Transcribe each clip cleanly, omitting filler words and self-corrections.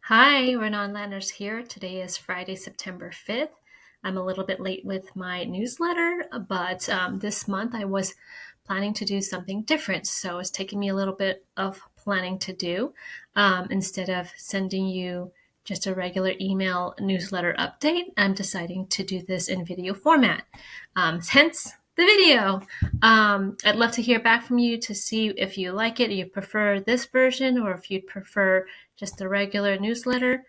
Hi, Renan Landers here. Today is Friday, September 5th. I'm a little bit late with my newsletter, but this month I was planning to do something different. So it's taking me a little bit of planning to do. Instead of sending you just a regular email newsletter update, I'm deciding to do this in video format. Hence the video. I'd love to hear back from you to see if you like it, you prefer this version, or if you'd prefer just the regular newsletter.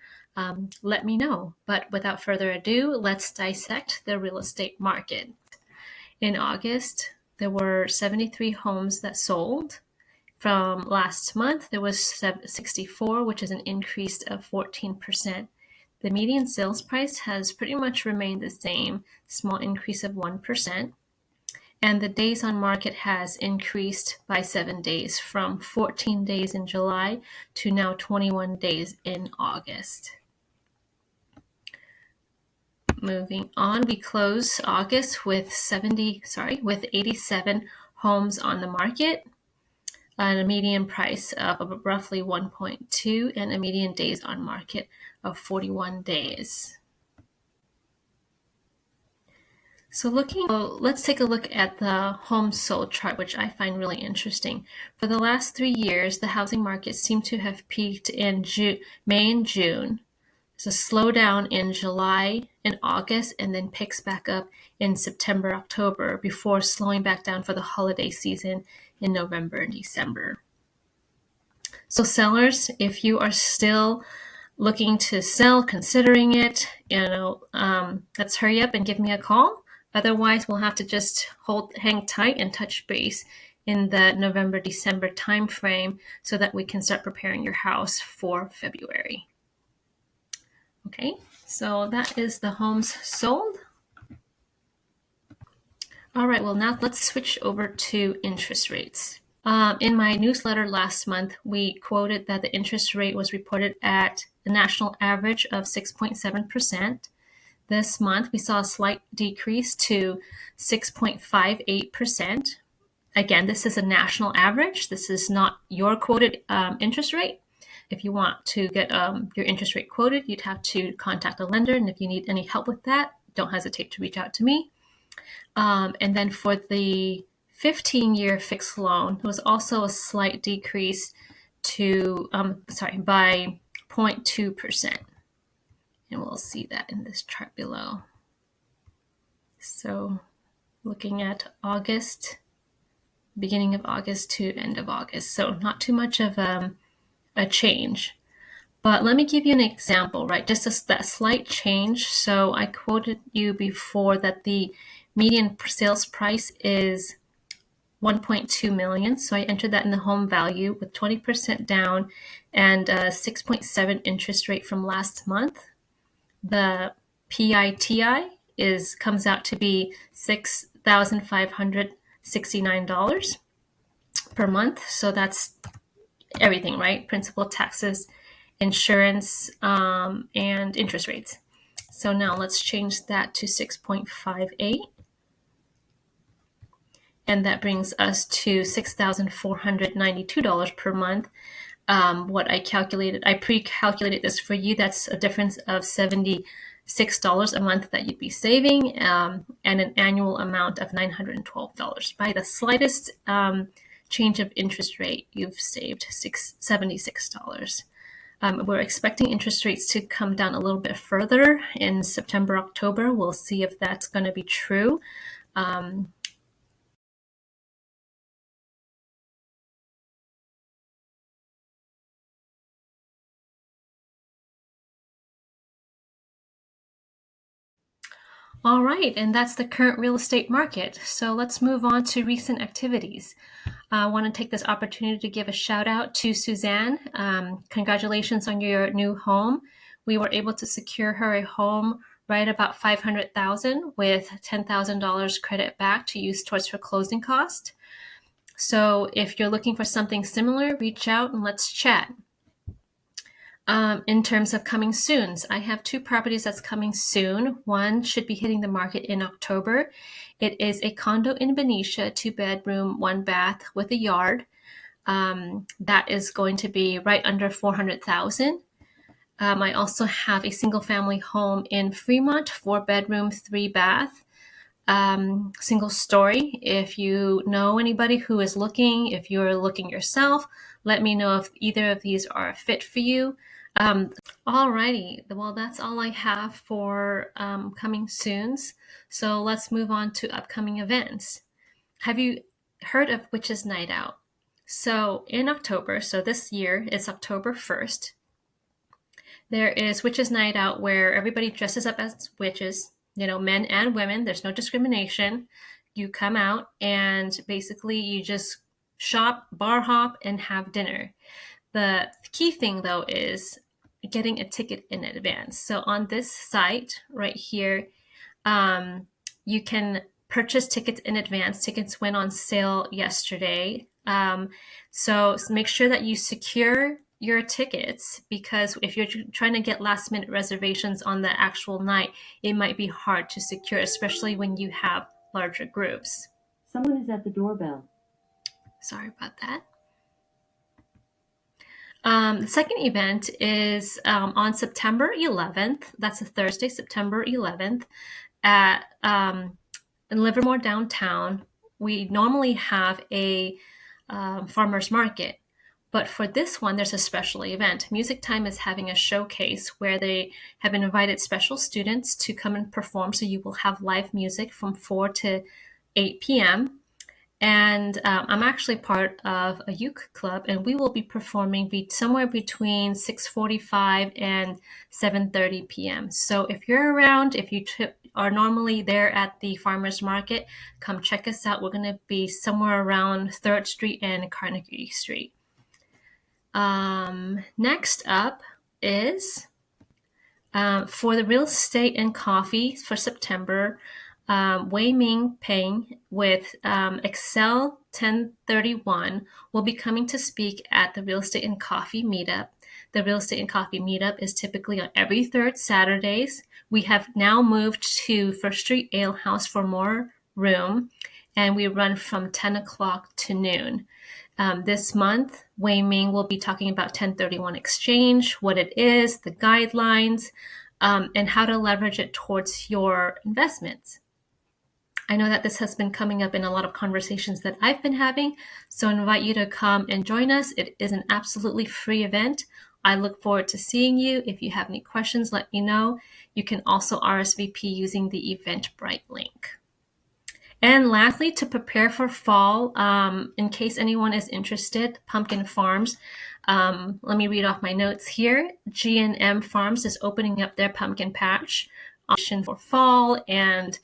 Let me know. But without further ado, let's dissect the real estate market. In August, there were 73 homes that sold. From last month, there was 64, which is an increase of 14%. The median sales price has pretty much remained the same, small increase of 1%. And the days on market has increased by 7 days, from 14 days in July to now 21 days in August. Moving on, we close August with 87 homes on the market, and a median price of roughly 1.2 and a median days on market of 41 days. So let's take a look at the homes sold chart, which I find really interesting. For the last 3 years, the housing market seemed to have peaked in May and June. There's a slowdown in July and August, and then picks back up in September, October, before slowing back down for the holiday season in November and December. So sellers, if you are still looking to sell, considering it, let's hurry up and give me a call. Otherwise, we'll have to just hang tight and touch base in the November, December timeframe so that we can start preparing your house for February. Okay, so that is the homes sold. All right, well, now let's switch over to interest rates. In my newsletter last month, we quoted that the interest rate was reported at the national average of 6.7%. This month, we saw a slight decrease to 6.58%. Again, this is a national average. This is not your quoted interest rate. If you want to get your interest rate quoted, you'd have to contact a lender. And if you need any help with that, don't hesitate to reach out to me. And then for the 15-year fixed loan, there was also a slight decrease by 0.2%. And we'll see that in this chart below. So looking at August, beginning of August to end of August. So not too much of a change. But let me give you an example, right? Just that slight change. So I quoted you before that the median sales price is 1.2 million. So I entered that in the home value with 20% down and a 6.7 interest rate from last month. The PITI comes out to be $6,569 per month. So that's everything, right? Principal, taxes, insurance, and interest rates. So now let's change that to 6.58. And that brings us to $6,492 per month. What I pre-calculated this for you. That's a difference of $76 a month that you'd be saving, and an annual amount of $912. By the slightest change of interest rate, you've saved $76. We're expecting interest rates to come down a little bit further in September, October. We'll see if that's going to be true. All right, and that's the current real estate market. So let's move on to recent activities. I want to take this opportunity to give a shout out to Suzanne. Congratulations on your new home. We were able to secure her a home right about $500,000 with $10,000 credit back to use towards her closing cost. So if you're looking for something similar, reach out and let's chat. In terms of coming soon, I have 2 properties that's coming soon. One should be hitting the market in October. It is a condo in Benicia, 2-bedroom, 1-bath with a yard. That is going to be right under $400,000. I also have a single family home in Fremont, 4 bedroom, 3 bath, single story. If you know anybody who is looking, if you're looking yourself, let me know if either of these are a fit for you. Alrighty, well, that's all I have for coming soons. So let's move on to upcoming events. Have you heard of Witches Night Out? So in October, so this year, it's October 1st, there is Witches Night Out where everybody dresses up as witches, men and women. There's no discrimination. You come out and basically you just shop, bar hop, and have dinner. The key thing, though, is getting a ticket in advance. So on this site right here, you can purchase tickets in advance. Tickets went on sale yesterday. So make sure that you secure your tickets, because if you're trying to get last minute reservations on the actual night, it might be hard to secure, especially when you have larger groups. Someone is at the doorbell. Sorry about that. The second event is on September 11th. That's a Thursday, September 11th, at in Livermore downtown. We normally have a farmer's market, but for this one, there's a special event. Music Time is having a showcase where they have invited special students to come and perform. So you will have live music from 4 to 8 p.m. And I'm actually part of a uke club, and we will be performing somewhere between 6:45 and 7:30 p.m. So if you're around, if you are normally there at the farmers market, come check us out. We're going to be somewhere around 3rd Street and Carnegie Street. Next up is for the real estate and coffee for September. Wei Ming Peng with Excel 1031 will be coming to speak at the Real Estate and Coffee Meetup. The Real Estate and Coffee Meetup is typically on every third Saturdays. We have now moved to First Street Ale House for more room, and we run from 10 o'clock to noon. This month, Wei Ming will be talking about 1031 exchange, what it is, the guidelines, and how to leverage it towards your investments. I know that this has been coming up in a lot of conversations that I've been having, so I invite you to come and join us. It is an absolutely free event. I look forward to seeing you. If you have any questions, let me know. You can also RSVP using the Eventbrite link. And lastly, to prepare for fall, in case anyone is interested, Pumpkin Farms, let me read off my notes here. G&M Farms is opening up their pumpkin patch option for fall and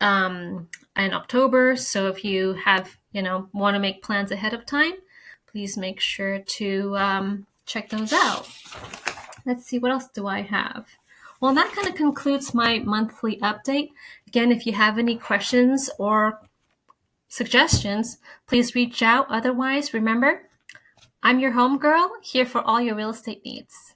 in October. So if you have, want to make plans ahead of time, please make sure to check those out. Let's see, what else do I have? Well, that kind of concludes my monthly update. Again, if you have any questions or suggestions, please reach out. Otherwise, remember, I'm your homegirl, here for all your real estate needs.